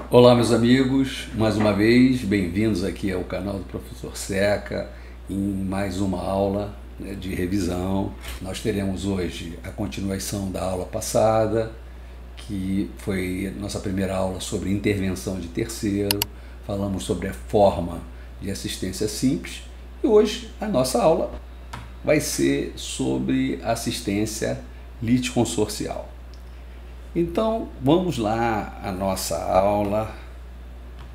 Olá, meus amigos, mais uma vez, bem-vindos aqui ao canal do Professor Seca em mais uma aula, né, de revisão. Nós teremos hoje a continuação da aula passada, que foi nossa primeira aula sobre intervenção de terceiro, falamos sobre a forma de assistência simples e hoje a nossa aula vai ser sobre assistência litisconsorcial. Então, vamos lá à nossa aula,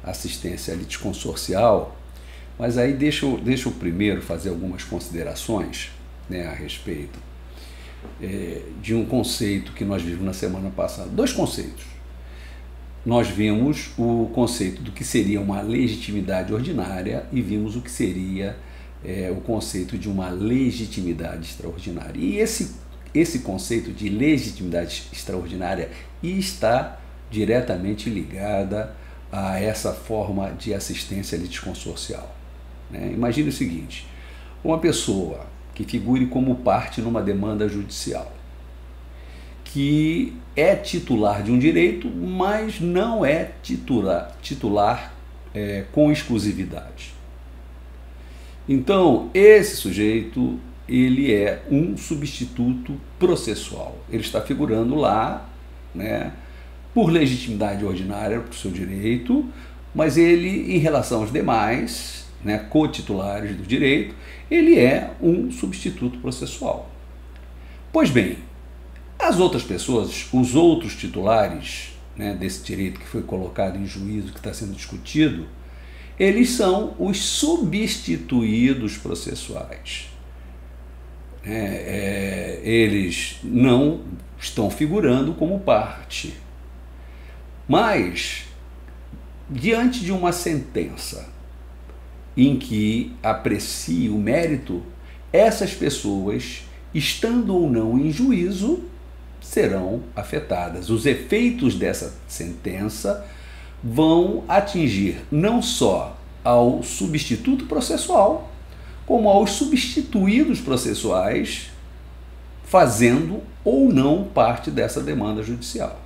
assistência litisconsorcial, mas aí deixa eu primeiro fazer algumas considerações, né, a respeito de um conceito que nós vimos na semana passada. Dois conceitos. Nós vimos o conceito do que seria uma legitimidade ordinária e vimos o que seria o conceito de uma legitimidade extraordinária. E esse conceito de legitimidade extraordinária está diretamente ligada a essa forma de assistência litisconsorcial, né? Imagine o seguinte: uma pessoa que figure como parte numa demanda judicial, que é titular de um direito, mas não é titular com exclusividade. Então, esse sujeito, ele é um substituto processual. Ele está figurando lá, né, por legitimidade ordinária para o seu direito, mas ele, em relação aos demais, né, cotitulares do direito, ele é um substituto processual. Pois bem, as outras pessoas, os outros titulares, né, desse direito que foi colocado em juízo, que está sendo discutido, eles são os substituídos processuais. Eles não estão figurando como parte, mas diante de uma sentença em que aprecie o mérito, essas pessoas, estando ou não em juízo, serão afetadas. Os efeitos dessa sentença vão atingir não só ao substituto processual, como aos substituídos processuais, fazendo ou não parte dessa demanda judicial.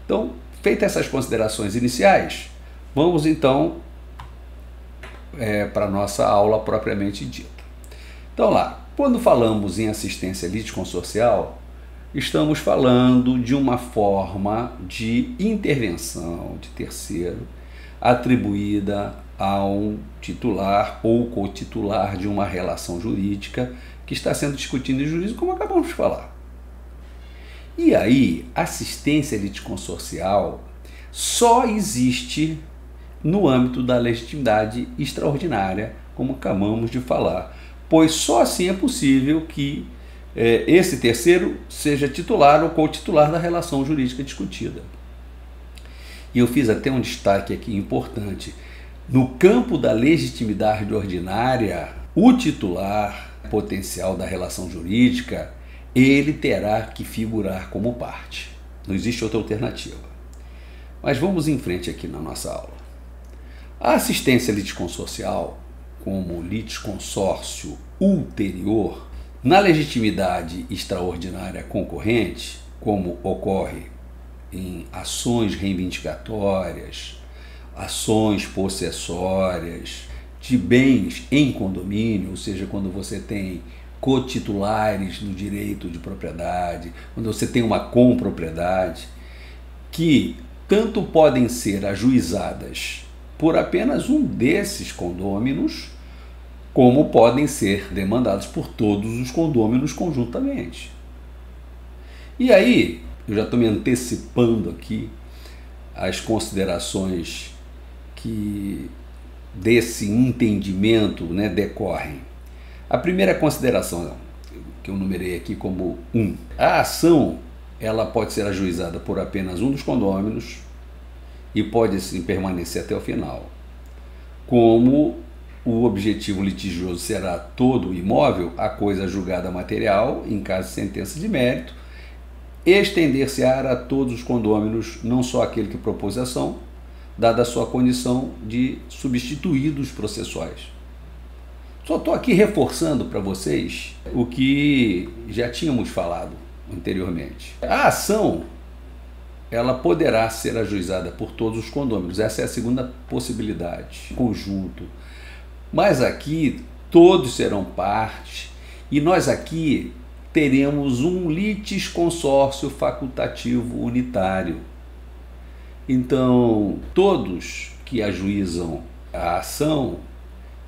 Então, feitas essas considerações iniciais, vamos então para a nossa aula propriamente dita. Então lá, quando falamos em assistência litisconsorcial, estamos falando de uma forma de intervenção de terceiro atribuída a um titular ou cotitular de uma relação jurídica que está sendo discutida em juízo, como acabamos de falar. E aí, assistência litisconsorcial só existe no âmbito da legitimidade extraordinária, como acabamos de falar, pois só assim é possível que esse terceiro seja titular ou cotitular da relação jurídica discutida. E eu fiz até um destaque aqui importante. No campo da legitimidade ordinária, o titular potencial da relação jurídica, ele terá que figurar como parte. Não existe outra alternativa. Mas vamos em frente aqui na nossa aula. A assistência litisconsorcial, como litisconsórcio ulterior, na legitimidade extraordinária concorrente, como ocorre em ações reivindicatórias, ações possessórias, de bens em condomínio, ou seja, quando você tem cotitulares no direito de propriedade, quando você tem uma compropriedade, que tanto podem ser ajuizadas por apenas um desses condôminos, como podem ser demandados por todos os condôminos conjuntamente. E aí, eu já estou me antecipando aqui as considerações que desse entendimento, né, decorrem. A primeira consideração, que eu numerei aqui como 1, a ação ela pode ser ajuizada por apenas um dos condôminos e pode sim permanecer até o final. Como o objetivo litigioso será todo o imóvel, a coisa julgada material, em caso de sentença de mérito, estender-se-á a todos os condôminos, não só aquele que propôs a ação, dada a sua condição de substituídos processuais. Só estou aqui reforçando para vocês o que já tínhamos falado anteriormente. A ação ela poderá ser ajuizada por todos os condôminos. Essa é a segunda possibilidade, conjunto. Mas aqui todos serão parte e nós aqui teremos um litisconsórcio facultativo unitário. Então, todos que ajuizam a ação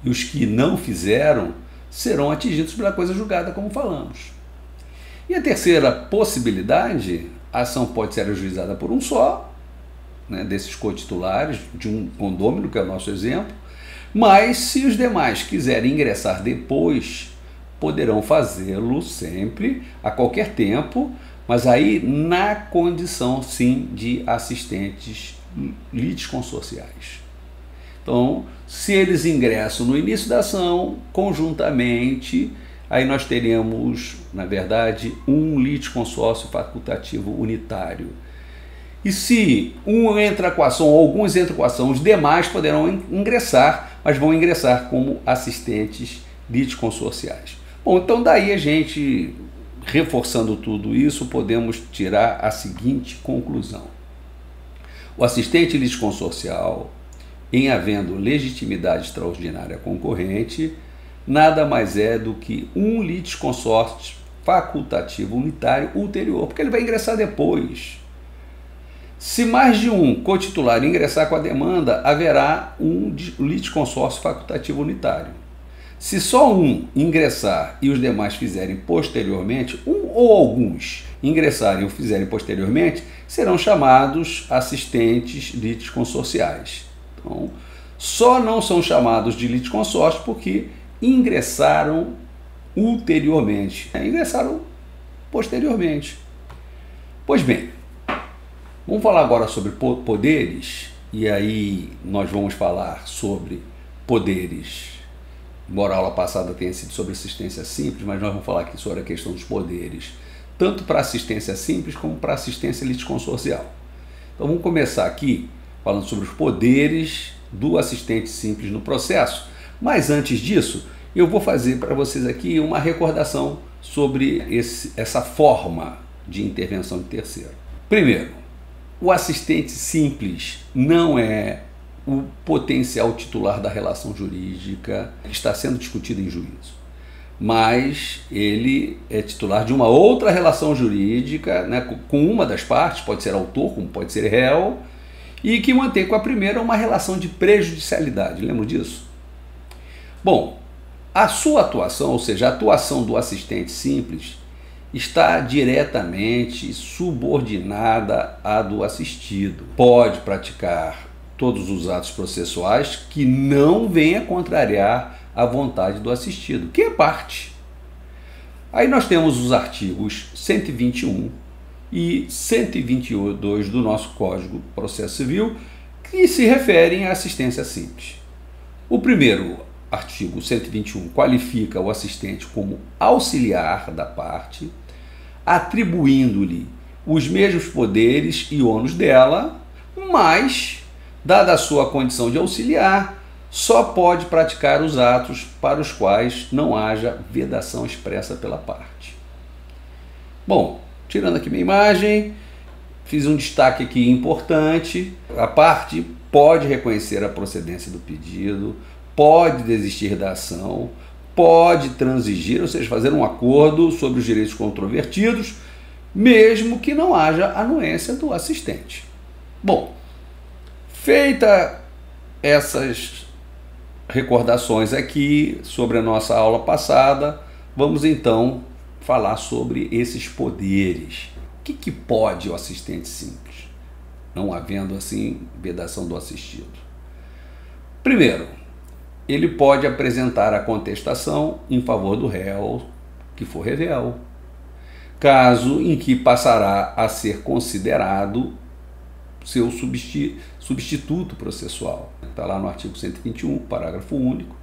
e os que não fizeram serão atingidos pela coisa julgada, como falamos. E a terceira possibilidade, a ação pode ser ajuizada por um só, né, desses cotitulares, de um condômino, que é o nosso exemplo, mas se os demais quiserem ingressar depois, poderão fazê-lo sempre, a qualquer tempo, mas aí na condição, sim, de assistentes litisconsorciais. Então, se eles ingressam no início da ação, conjuntamente, aí nós teremos, na verdade, um litisconsórcio facultativo unitário. E se um entra com a ação, ou alguns entram com a ação, os demais poderão ingressar, mas vão ingressar como assistentes litisconsorciais. Bom, então daí a gente, reforçando tudo isso, podemos tirar a seguinte conclusão. O assistente litisconsorcial, em havendo legitimidade extraordinária concorrente, nada mais é do que um litisconsórcio facultativo unitário ulterior, porque ele vai ingressar depois. Se mais de um cotitular ingressar com a demanda, haverá um litisconsórcio facultativo unitário. Se só um ingressar e os demais fizerem posteriormente, um ou alguns ingressarem ou fizerem posteriormente, serão chamados assistentes litisconsorciais. Então, só não são chamados de litisconsórcio porque ingressaram ulteriormente, ingressaram posteriormente. Pois bem, vamos falar agora sobre poderes, e aí nós vamos falar sobre poderes. Embora a aula passada tenha sido sobre assistência simples, mas nós vamos falar aqui sobre a questão dos poderes, tanto para assistência simples como para assistência litisconsorcial. Então vamos começar aqui falando sobre os poderes do assistente simples no processo, mas antes disso eu vou fazer para vocês aqui uma recordação sobre essa forma de intervenção de terceiro. Primeiro, o assistente simples não é o potencial titular da relação jurídica que está sendo discutida em juízo, mas ele é titular de uma outra relação jurídica, né, com uma das partes, pode ser autor, como pode ser réu, e que mantém com a primeira uma relação de prejudicialidade. Lembra disso? Bom, a sua atuação, ou seja, a atuação do assistente simples, está diretamente subordinada à do assistido. Pode praticar todos os atos processuais que não venha contrariar a vontade do assistido, que é parte. Aí nós temos os artigos 121 e 122 do nosso Código de Processo Civil, que se referem à assistência simples. O primeiro artigo 121 qualifica o assistente como auxiliar da parte, atribuindo-lhe os mesmos poderes e ônus dela, mas, dada a sua condição de auxiliar, só pode praticar os atos para os quais não haja vedação expressa pela parte. Bom, tirando aqui minha imagem, fiz um destaque aqui importante. A parte pode reconhecer a procedência do pedido, pode desistir da ação, pode transigir, ou seja, fazer um acordo sobre os direitos controvertidos, mesmo que não haja anuência do assistente. Bom, feita essas recordações aqui sobre a nossa aula passada, vamos então falar sobre esses poderes. O que pode o assistente simples, não havendo assim vedação do assistido? Primeiro, ele pode apresentar a contestação em favor do réu que for revel, caso em que passará a ser considerado seu substituto processual. Está lá no artigo 121, parágrafo único.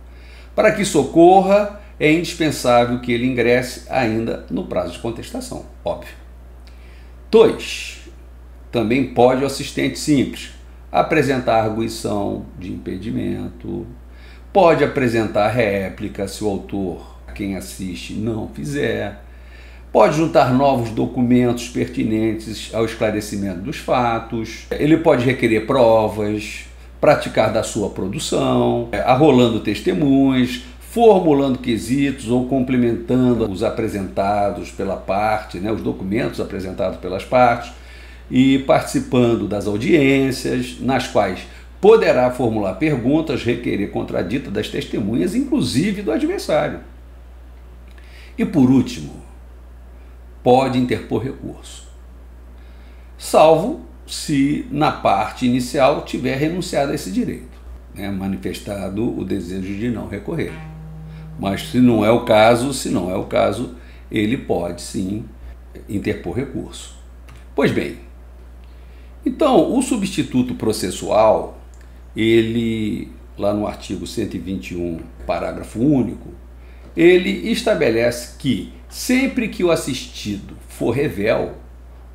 Para que isso ocorra, é indispensável que ele ingresse ainda no prazo de contestação, óbvio. 2. Também pode o assistente simples apresentar arguição de impedimento, pode apresentar réplica se o autor a quem assiste não fizer, pode juntar novos documentos pertinentes ao esclarecimento dos fatos, ele pode requerer provas, praticar da sua produção, arrolando testemunhas, formulando quesitos ou complementando os apresentados pela parte, os documentos apresentados pelas partes, e participando das audiências, nas quais poderá formular perguntas, requerer contradita das testemunhas, inclusive do adversário. E por último, pode interpor recurso, salvo se na parte inicial tiver renunciado a esse direito, manifestado o desejo de não recorrer. Mas se não é o caso, ele pode sim interpor recurso. Pois bem, então o substituto processual, ele, lá no artigo 121, parágrafo único, ele estabelece que sempre que o assistido for revel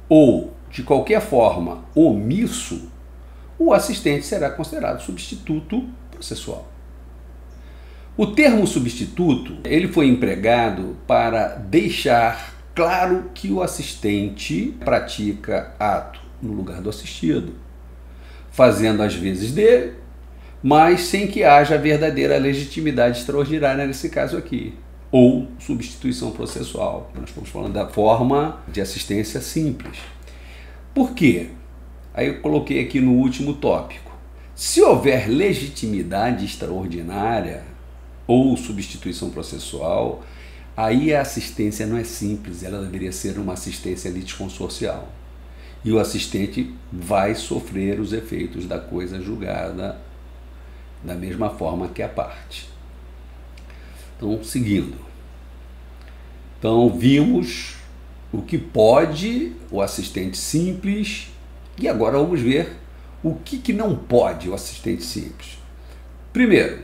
ou, de qualquer forma, omisso, o assistente será considerado substituto processual. O termo substituto, ele foi empregado para deixar claro que o assistente pratica ato no lugar do assistido, fazendo as vezes dele, mas sem que haja verdadeira legitimidade extraordinária nesse caso aqui, ou substituição processual. Nós estamos falando da forma de assistência simples. Por quê? Aí eu coloquei aqui no último tópico. Se houver legitimidade extraordinária ou substituição processual, aí a assistência não é simples, ela deveria ser uma assistência litisconsorcial. E o assistente vai sofrer os efeitos da coisa julgada da mesma forma que a parte. Então, seguindo. Então, vimos o que pode o assistente simples e agora vamos ver o que não pode o assistente simples. Primeiro,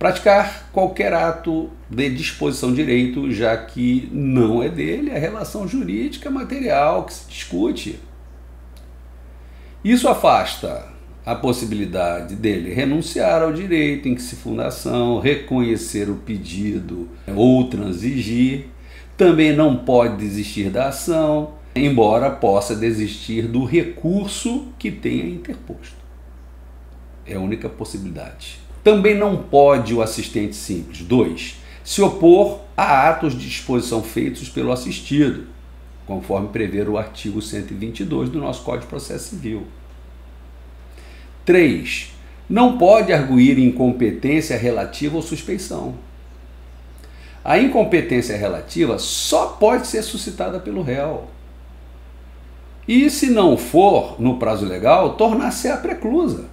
praticar qualquer ato de disposição de direito, já que não é dele a relação jurídica material que se discute. Isso afasta a possibilidade dele renunciar ao direito em que se funda a ação, reconhecer o pedido ou transigir. Também não pode desistir da ação, embora possa desistir do recurso que tenha interposto. É a única possibilidade. Também não pode o assistente simples, 2, se opor a atos de disposição feitos pelo assistido, conforme prevê o artigo 122 do nosso Código de Processo Civil. 3, não pode arguir incompetência relativa ou suspeição. A incompetência relativa só pode ser suscitada pelo réu. E se não for no prazo legal, tornar-se-á preclusa.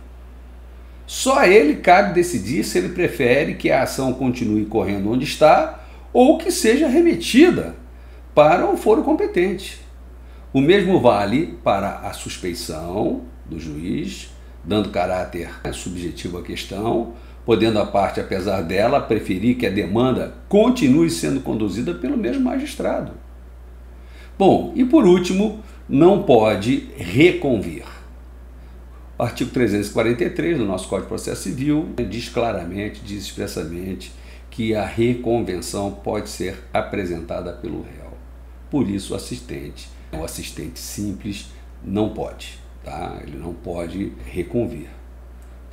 Só a ele cabe decidir se ele prefere que a ação continue correndo onde está ou que seja remetida para um foro competente. O mesmo vale para a suspeição do juiz, dando caráter subjetivo à questão, podendo a parte, apesar dela, preferir que a demanda continue sendo conduzida pelo mesmo magistrado. Bom, e por último, não pode reconvir. O artigo 343 do nosso Código de Processo Civil diz claramente, diz expressamente, que a reconvenção pode ser apresentada pelo réu. Por isso, o assistente simples não pode, tá? Ele não pode reconvir.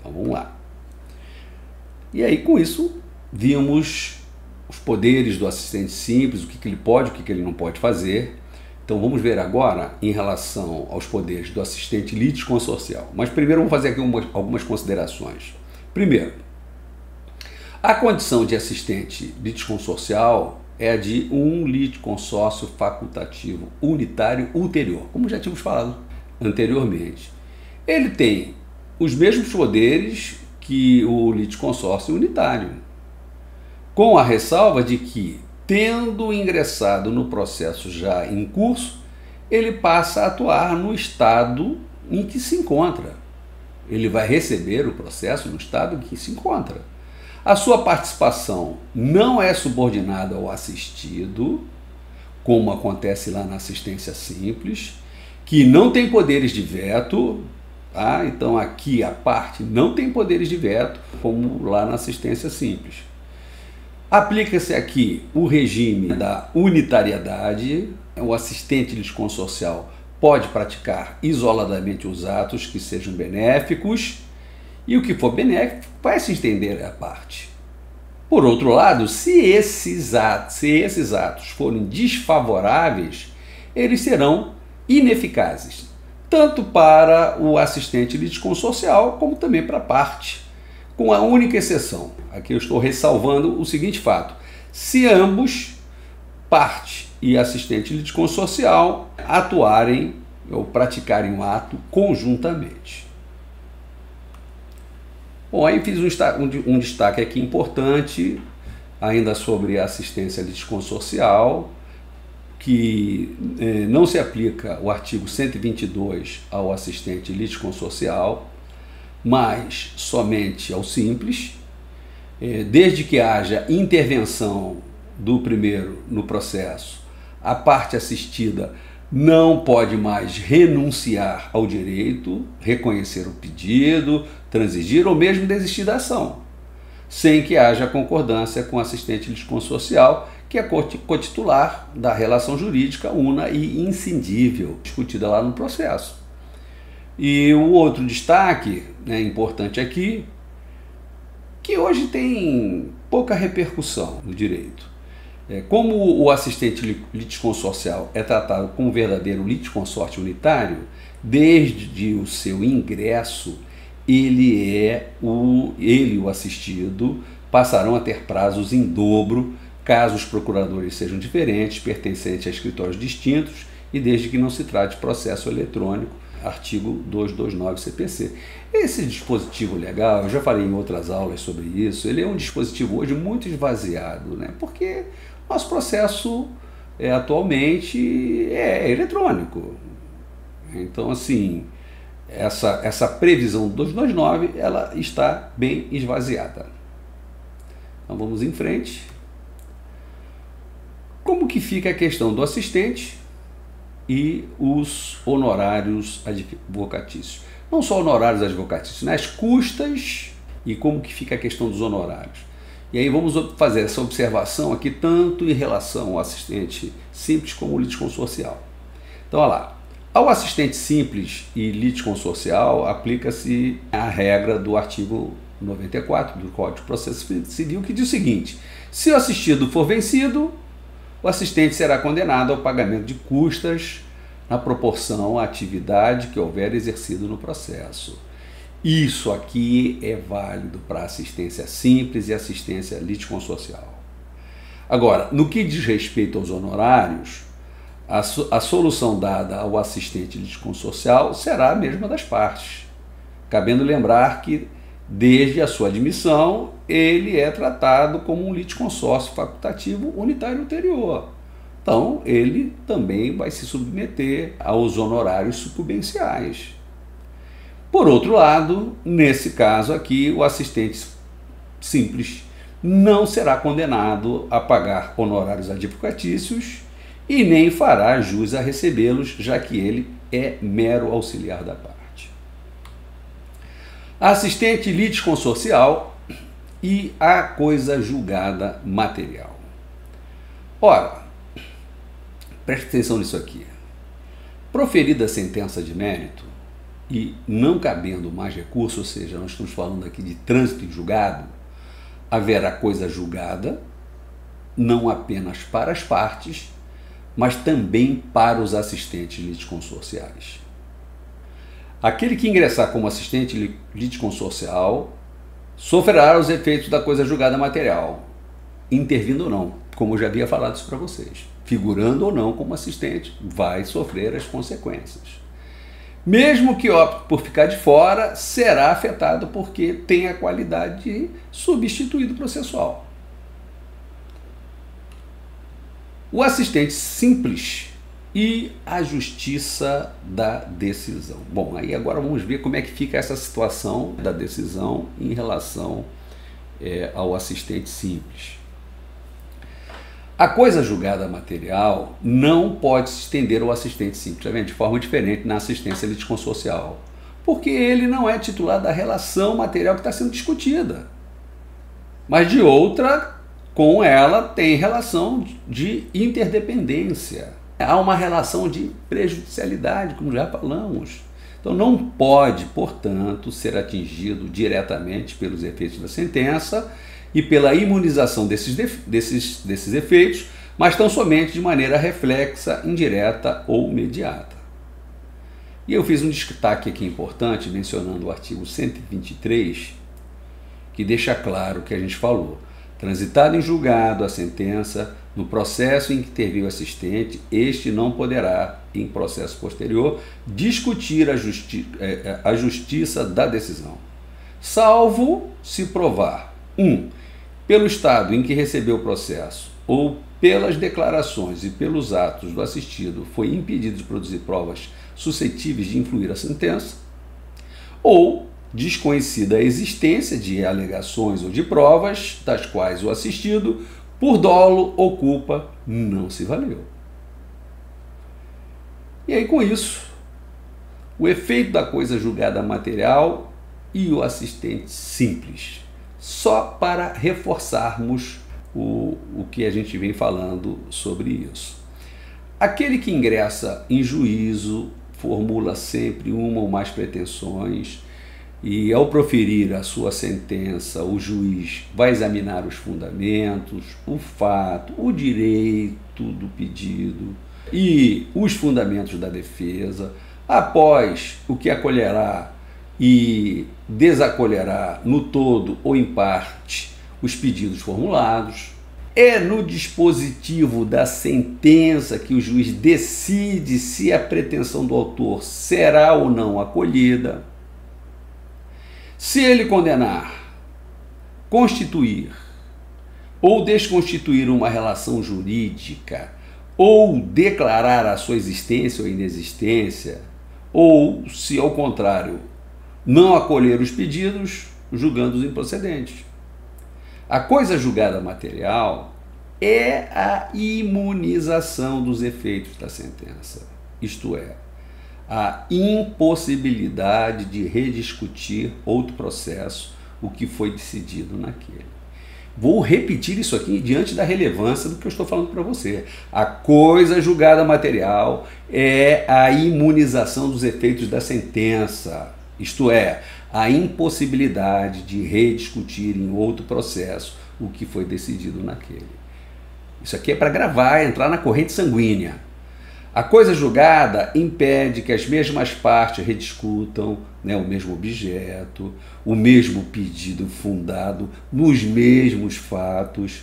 Então, vamos lá. E aí, com isso, vimos os poderes do assistente simples, o que ele pode, o que ele não pode fazer. Então vamos ver agora em relação aos poderes do assistente litisconsorcial. Mas primeiro vamos fazer aqui algumas considerações. Primeiro, a condição de assistente litisconsorcial é a de um litisconsórcio facultativo unitário ulterior, como já tínhamos falado anteriormente. Ele tem os mesmos poderes que o litisconsórcio unitário, com a ressalva de que, tendo ingressado no processo já em curso, ele passa a atuar no estado em que se encontra. Ele vai receber o processo no estado em que se encontra. A sua participação não é subordinada ao assistido, como acontece lá na assistência simples, que não tem poderes de veto, tá? Então aqui a parte não tem poderes de veto, como lá na assistência simples. Aplica-se aqui o regime da unitariedade. O assistente litisconsorcial pode praticar isoladamente os atos que sejam benéficos, e o que for benéfico vai se estender à parte. Por outro lado, se esses atos forem desfavoráveis, eles serão ineficazes, tanto para o assistente litisconsorcial como também para a parte, com a única exceção. Aqui eu estou ressalvando o seguinte fato: se ambos, parte e assistente litisconsorcial, atuarem ou praticarem o ato conjuntamente. Bom, aí fiz um destaque aqui importante, ainda sobre a assistência litisconsorcial, que não se aplica o artigo 122 ao assistente litisconsorcial, mas somente ao simples, desde que haja intervenção do primeiro no processo. A parte assistida não pode mais renunciar ao direito, reconhecer o pedido, transigir ou mesmo desistir da ação, sem que haja concordância com o assistente litisconsorcial, que é cotitular da relação jurídica una e inscindível, discutida lá no processo. E o outro destaque, importante aqui, que hoje tem pouca repercussão no direito. Como o assistente litisconsorcial é tratado como um verdadeiro litisconsorte unitário, desde o seu ingresso, ele e o assistido passarão a ter prazos em dobro, caso os procuradores sejam diferentes, pertencentes a escritórios distintos e desde que não se trate de processo eletrônico, artigo 229 CPC. Esse dispositivo legal, eu já falei em outras aulas sobre isso, ele é um dispositivo hoje muito esvaziado, porque nosso processo atualmente é eletrônico. Então, assim, essa previsão do 229, ela está bem esvaziada. Então, vamos em frente. Como que fica a questão do assistente e os honorários advocatícios? Não só honorários advocatícios, as custas e como que fica a questão dos honorários. E aí vamos fazer essa observação aqui tanto em relação ao assistente simples como ao litisconsorcial. Então, olha lá. Ao assistente simples e litisconsorcial aplica-se a regra do artigo 94 do Código de Processo Civil, que diz o seguinte: se o assistido for vencido, o assistente será condenado ao pagamento de custas na proporção à atividade que houver exercido no processo. Isso aqui é válido para assistência simples e assistência litisconsorcial. Agora, no que diz respeito aos honorários, a solução dada ao assistente litisconsorcial será a mesma das partes, cabendo lembrar que, desde a sua admissão, ele é tratado como um litisconsórcio facultativo unitário ulterior. Então, ele também vai se submeter aos honorários sucumbenciais. Por outro lado, nesse caso aqui, o assistente simples não será condenado a pagar honorários advocatícios e nem fará jus a recebê-los, já que ele é mero auxiliar da parte. Assistente litisconsorcial e a coisa julgada material. Ora, preste atenção nisso aqui. Proferida a sentença de mérito e não cabendo mais recurso, ou seja, nós estamos falando aqui de trânsito em julgado, haverá coisa julgada, não apenas para as partes, mas também para os assistentes litisconsorciais. Aquele que ingressar como assistente litisconsorcial sofrerá os efeitos da coisa julgada material, intervindo ou não, como eu já havia falado isso para vocês. Figurando ou não como assistente, vai sofrer as consequências. Mesmo que opte por ficar de fora, será afetado porque tem a qualidade de substituído processual. O assistente simples e a justiça da decisão. Bom, aí agora vamos ver como é que fica essa situação da decisão em relação ao assistente simples. A coisa julgada material não pode se estender ao assistente simples, de forma diferente na assistência litisconsorcial, porque ele não é titular da relação material que está sendo discutida, mas de outra com ela tem relação de interdependência. Há uma relação de prejudicialidade, como já falamos. Então não pode, portanto, ser atingido diretamente pelos efeitos da sentença e pela imunização desses efeitos, mas tão somente de maneira reflexa, indireta ou mediata. E eu fiz um destaque aqui importante, mencionando o artigo 123, que deixa claro o que a gente falou. Transitada em julgado a sentença, no processo em que interviu o assistente, este não poderá, em processo posterior, discutir a justiça da decisão, salvo se provar 1. Pelo estado em que recebeu o processo ou pelas declarações e pelos atos do assistido foi impedido de produzir provas suscetíveis de influir a sentença, ou desconhecida a existência de alegações ou de provas das quais o assistido, por dolo ou culpa, não se valeu. E aí, com isso, o efeito da coisa julgada material e o assistente simples, só para reforçarmos o que a gente vem falando sobre isso. Aquele que ingressa em juízo formula sempre uma ou mais pretensões e, ao proferir a sua sentença, o juiz vai examinar os fundamentos, o fato, o direito do pedido e os fundamentos da defesa, após o que acolherá e desacolherá no todo ou em parte os pedidos formulados. É no dispositivo da sentença que o juiz decide se a pretensão do autor será ou não acolhida. Se ele condenar, constituir ou desconstituir uma relação jurídica, ou declarar a sua existência ou inexistência, ou, se ao contrário, não acolher os pedidos, julgando-os improcedentes. A coisa julgada material é a imunização dos efeitos da sentença, isto é, a impossibilidade de rediscutir outro processo, o que foi decidido naquele. Vou repetir isso aqui diante da relevância do que eu estou falando para você. A coisa julgada material é a imunização dos efeitos da sentença, isto é, a impossibilidade de rediscutir em outro processo o que foi decidido naquele. Isso aqui é para gravar, entrar na corrente sanguínea. A coisa julgada impede que as mesmas partes rediscutam, o mesmo objeto, o mesmo pedido fundado nos mesmos fatos.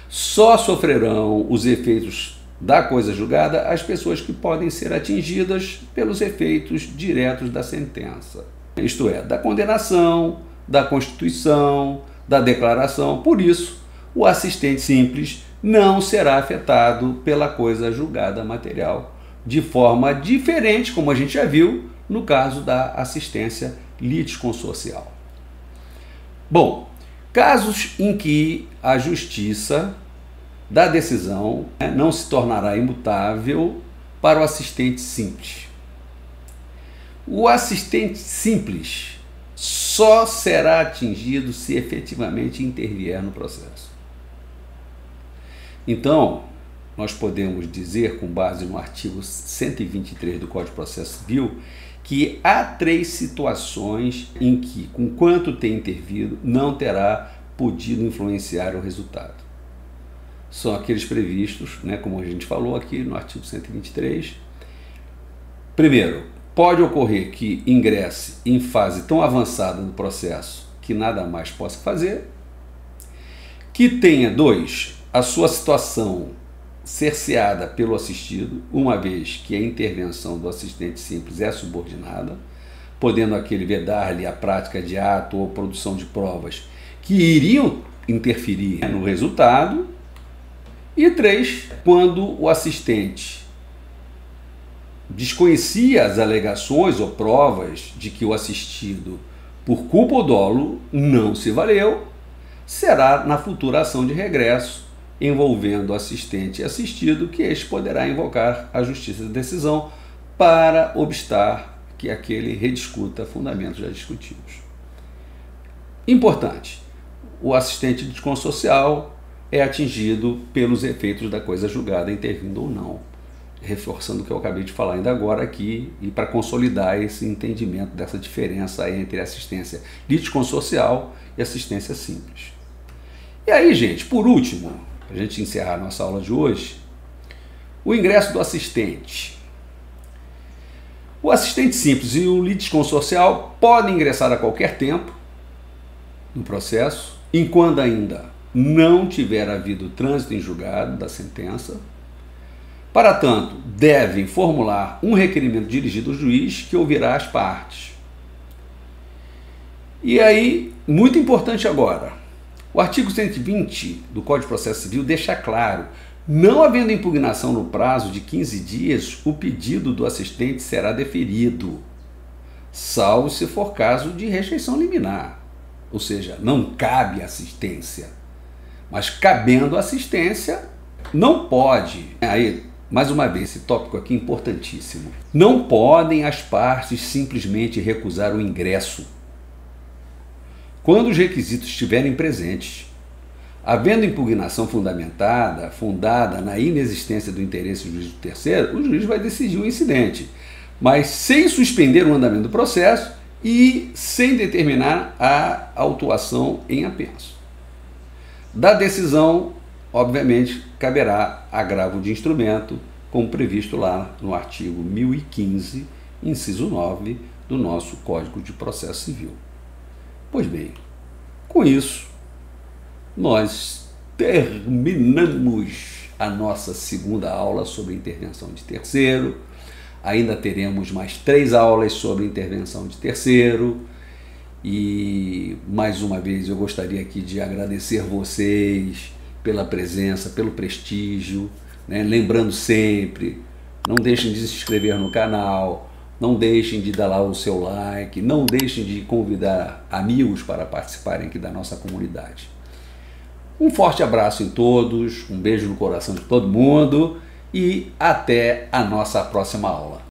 Só sofrerão os efeitos da coisa julgada as pessoas que podem ser atingidas pelos efeitos diretos da sentença, isto é, da condenação, da constituição, da declaração. Por isso, o assistente simples não será afetado pela coisa julgada material, de forma diferente, como a gente já viu, no caso da assistência litisconsorcial. Bom, casos em que a justiça da decisão não se tornará imutável para o assistente simples. O assistente simples só será atingido se efetivamente intervier no processo. Então, nós podemos dizer, com base no artigo 123 do Código de Processo Civil, que há 3 situações em que, conquanto tem intervido, não terá podido influenciar o resultado. São aqueles previstos, como a gente falou aqui no artigo 123. Primeiro, pode ocorrer que ingresse em fase tão avançada do processo que nada mais possa fazer, que tenha, 2, a sua situação cerceada pelo assistido, uma vez que a intervenção do assistente simples é subordinada, podendo aquele vedar-lhe a prática de ato ou produção de provas que iriam interferir no resultado. E 3, quando o assistente desconhecia as alegações ou provas de que o assistido, por culpa ou dolo, não se valeu, será na futura ação de regresso, envolvendo o assistente e assistido, que este poderá invocar a justiça de decisão para obstar que aquele rediscuta fundamentos já discutidos. Importante, o assistente litisconsorcial é atingido pelos efeitos da coisa julgada intervindo ou não. Reforçando o que eu acabei de falar ainda agora aqui, e para consolidar esse entendimento dessa diferença entre assistência litisconsorcial e assistência simples. E aí, gente, por último, para a gente encerrar nossa aula de hoje, o ingresso do assistente. O assistente simples e o litisconsorcial podem ingressar a qualquer tempo no processo, enquanto ainda não tiver havido trânsito em julgado da sentença. Para tanto, devem formular um requerimento dirigido ao juiz que ouvirá as partes. E aí, muito importante agora, o artigo 120 do Código de Processo Civil deixa claro: não havendo impugnação no prazo de 15 dias, o pedido do assistente será deferido, salvo se for caso de rejeição liminar. Ou seja, não cabe assistência. Mas cabendo assistência, não pode. Aí, mais uma vez, esse tópico aqui é importantíssimo. Não podem as partes simplesmente recusar o ingresso quando os requisitos estiverem presentes. Havendo impugnação fundada na inexistência do interesse do juiz do terceiro, o juiz vai decidir o incidente, mas sem suspender o andamento do processo e sem determinar a autuação em apenso. Da decisão, obviamente, caberá agravo de instrumento, como previsto lá no artigo 1015, inciso 9 do nosso Código de Processo Civil. Pois bem, com isso, nós terminamos a nossa segunda aula sobre intervenção de terceiro. Ainda teremos mais 3 aulas sobre intervenção de terceiro. E, mais uma vez, eu gostaria aqui de agradecer vocês pela presença, pelo prestígio, né? Lembrando sempre, não deixem de se inscrever no canal, não deixem de dar lá o seu like, não deixem de convidar amigos para participarem aqui da nossa comunidade. Um forte abraço em todos, um beijo no coração de todo mundo e até a nossa próxima aula.